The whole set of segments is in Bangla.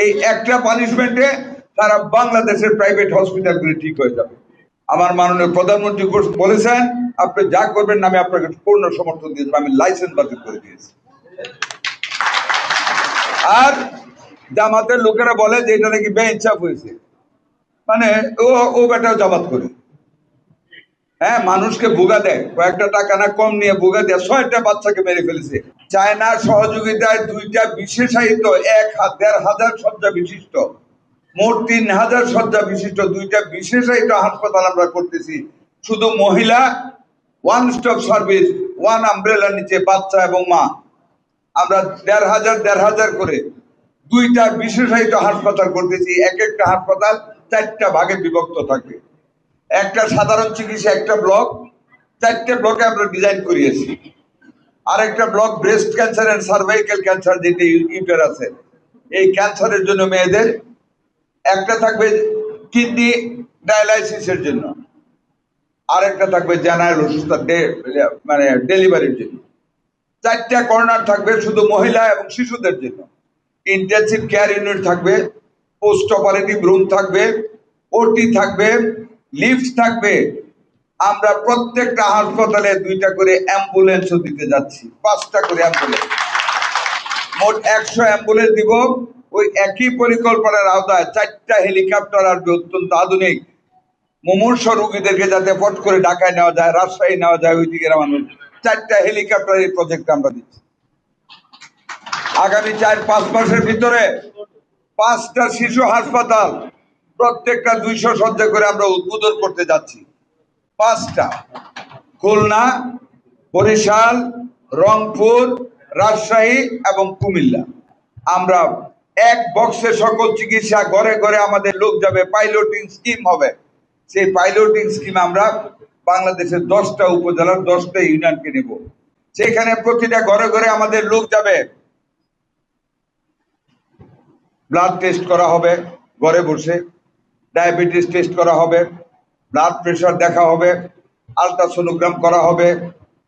এই একটা পানিশমেন্টে সারা বাংলাদেশের প্রাইভেট হসপিটালগুলি ঠিক হয়ে যাবে। আমার মাননীয় প্রধানমন্ত্রী বলেছেন, আপনি যা করবেন আমি আপনাকে পূর্ণ সমর্থন দিয়ে দেবো। আমি লাইসেন্স বাতিল করে দিয়েছি। আর জামাতের লোকেরা বলে যে এটা নাকি বেইনসাফ হয়েছে, মানে ও বেটাও জামাত করে। হ্যাঁ, মানুষকে ভুগা দেয়, কয়েকটা টাকা না কম নিয়ে ভুগা দেয়, 6টা বাচ্চাকে মেরে ফেলেছে। চায়নার সহযোগিতায় 2টা বিশেষায়িত 1,500 শয্যা বিশিষ্ট, মোট 3,000 শয্যা বিশিষ্ট 2টা বিশেষায়িত হাসপাতাল আমরা করতেছি। শুধু মহিলা, ওয়ান স্টপ সার্ভিস, ওয়ান আমব্রেলার নিচে বাচ্চা এবং মা। আমরা 1,500 করে 2টা বিশেষায়িত হাসপাতাল করতেছি। এক একটা হাসপাতাল 4টা ভাগে বিভক্ত থাকবে। একটা সাধারণ চিকিৎসা, একটা ব্লক, 4টে ব্লকে আমরা ডিজাইন করিয়েছি। আর একটা block breast cancer and cervical cancer, যেটি ইউটেরাসের, এই ক্যান্সারের জন্য মেয়েদের। একটা থাকবে কিডনি ডায়ালাইসিসের জন্য, আর একটা থাকবে জেনারেল অসুস্থতা মানে ডেলিভারির জন্য। 4টা কর্নার থাকবে শুধু মহিলা এবং শিশুদের জন্য। ইন্টেনসিভ কেয়ার ইউনিট থাকবে, পোস্ট অপারেটিভ রুম থাকবে, ওটি থাকবে, লিফট থাকবে। আমরা প্রত্যেকটা হাসপাতালে 2টা করে অ্যাম্বুলেন্সও দিতে যাচ্ছি, 5টা করে অ্যাম্বুলেন্স, মোট 100 অ্যাম্বুলেন্স দিব। ওই একই পরিকল্পনার আওতায় 4টা হেলিকপ্টার আসবে, অত্যন্ত আধুনিক, মুমূর্ষু রোগীদেরকে যাতে পট করে ঢাকায় নেওয়া যায়, রাজশাহী নেওয়া যায়, ওই দিকের মানুষ। 4টা হেলিকপ্টার এই প্রজেক্ট আমরা দিচ্ছি। আগামী 4-5 মাসের ভিতরে 5টা শিশু হাসপাতাল, প্রত্যেকটা 200 শয্যা করে আমরা উদ্বোধন করতে যাচ্ছি। 5টা, খুলনা, বরিশাল, রংপুর, রাজশাহী এবং কুমিল্লা। আমরা এক বক্সে সকল চিকিৎসা, ঘরে ঘরে আমাদের লোক যাবে, পাইলটিং স্কিম হবে। সেই পাইলটিং স্কিম আমরা বাংলাদেশের 10টা উপজেলার 10টা ইউনিয়নকে নেব। সেখানে প্রতিটা ঘরে ঘরে আমাদের লোক যাবে, ব্লাড টেস্ট করা হবে ঘরে বসে, ডায়াবেটিস টেস্ট করা হবে, ব্লাড প্রেশার দেখা হবে, আলট্রাসোনোগ্রাম করা হবে,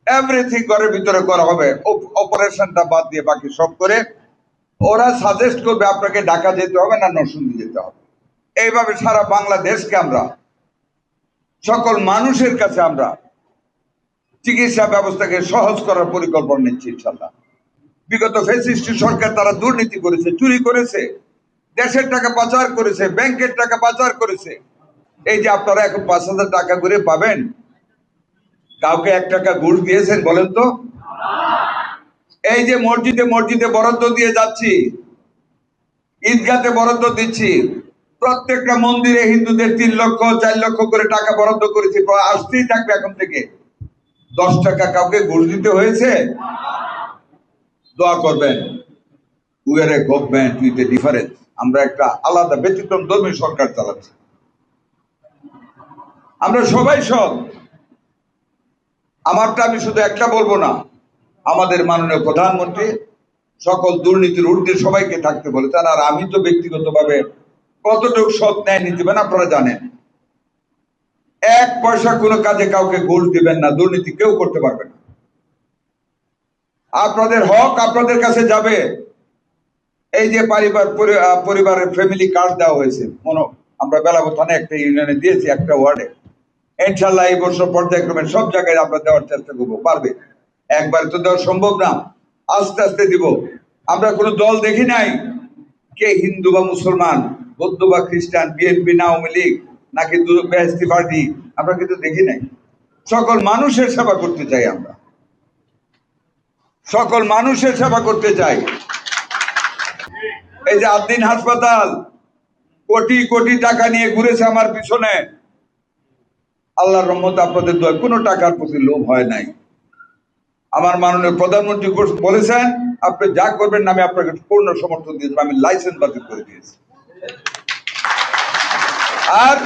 এভরিথিং ঘরের ভিতরে করা হবে। অপারেশনটা বাদ দিয়ে বাকি সব করে ওরা সাজেস্ট করবে আপনাকে ঢাকা যেতে হবে না নরসিংদী যেতে হবে। এইভাবে সারা বাংলাদেশকে আমরা, সকল মানুষের কাছে আমরা চিকিৎসা ব্যবস্থাকে সহজ করার পরিকল্পনা নিচ্ছি ইনশাল্লাহ। বিগত ফ্যাসিস্ট সরকার তারা দুর্নীতি করেছে, চুরি করেছে, দেশের টাকা পাচার করেছে, ব্যাংকের টাকা পাচার করেছে। এই যে আপনারা এখন 5,000 টাকা করে পাবেন, কাউকে 1 টাকা ঘুষ দিয়েছেন বলেন তো? এই যে মসজিদে মসজিদে বরাদ্দ দিয়ে যাচ্ছি, ঈদগাতে বরাদ্দ দিচ্ছি, প্রত্যেকটা মন্দিরে হিন্দুদের 3 লক্ষ 4 লক্ষ করে টাকা বরাদ্দ করেছি, আসতেই থাকবে এখন থেকে। 10 টাকা কাউকে ঘুষ দিতে হয়েছে? দোয়া করবেন, we are a government with a difference. আমরা একটা আলাদা ব্যতিক্রম ধর্মী সরকার চালাচ্ছি। আমরা সবাই সব, আমারটা আমি শুধু একটা বলবো না, আমাদের মাননীয় প্রধানমন্ত্রী সকল দুর্নীতির ঊর্ধ্বে সবাইকে থাকতে বলেছেন। আর আমি তো ব্যক্তিগতভাবে কতটুকু সৎ ন্যায় নীতি দিবেন আপনারা জানেন। 1 পয়সা কোনো কাজে কাউকে ঘুষ দিবেন না, দুর্নীতি কেউ করতে পারবে না। আপনাদের হক আপনাদের কাছে যাবে। এই যে পরিবারের ফ্যামিলি কার্ড দেওয়া হয়েছে, আমরা বেলাবো থানায় একটা ইউনিয়নে দিয়েছি, একটা ওয়ার্ডে। ইনশাল্লাহ এই বছর পর্যায়ক্রমে সব জায়গায় আমরা দেওয়ার চেষ্টা করবো। পারবে, একবারে তো দেওয়া সম্ভব না, আস্তে আস্তে দিব। আমরা কোনো দল দেখি নাই, কে হিন্দু বা মুসলমান, বৌদ্ধ বা খ্রিস্টান, বিএনপি না আওয়ামী লীগ নাকি বেহেশতি পার্টি, আমরা কিন্তু দেখি নাই। সকল মানুষের সেবা করতে চাই, আমরা সকল মানুষের সেবা করতে চাই। এই যে আদ্দিন হাসপাতাল কোটি কোটি টাকা নিয়ে ঘুরেছে আমার পিছনে, আল্লাহর রহমতে আপনাদের দোয়া কোনো টাকার প্রতি লোভ হয় নাই। আমার মাননীয় প্রধানমন্ত্রী বলেছেন, আপনি যা করবেন আমি আপনাকে পূর্ণ সমর্থন দিয়ে দেবো। আমি লাইসেন্স বাতিল করে দিয়েছি। আর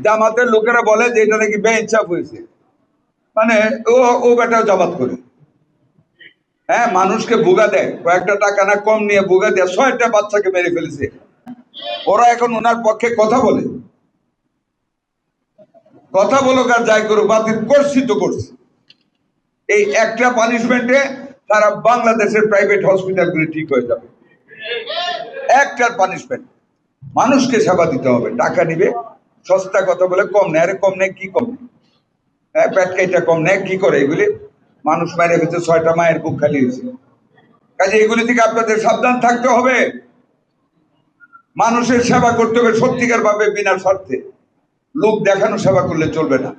জামাতের লোকেরা বলে যে এটা নাকি বেইনসাফ হয়েছে, মানে ও বেটাও জামাত করে। হ্যাঁ, মানুষকে ভুগা দেয়, কয়েকটা টাকা না কম নিয়ে ভুগা দেয়, 6টা বাচ্চাকে মেরে ফেলেছে। ওরা এখন ওনার পক্ষে কথা বলে, কথা বলুক আর যাই করুক, বাতিল করছি তো করছি। এই একটা পানিশমেন্টে সারা বাংলাদেশের প্রাইভেট হসপিটালগুলি ঠিক হয়ে যাবে। একটার পানিশমেন্ট। মানুষকে সেবা দিতে হবে, টাকা নিবে, সস্তা কথা বলে কম নেয়। আরে কম নেয় কি কম নেয়? হ্যাঁ, পেট কাইটা কম নেয় কি করে এগুলি? মানুষ মায়ের ভিতরে 6টা মায়ের বুক খালি হয়েছে। কাজে এগুলি থেকে আপনাদের সাবধান থাকতে হবে। মানুষের সেবা করতে হবে সত্যিকার ভাবে, বিনা স্বার্থে। লোক দেখানো সেবা করলে চলবে না।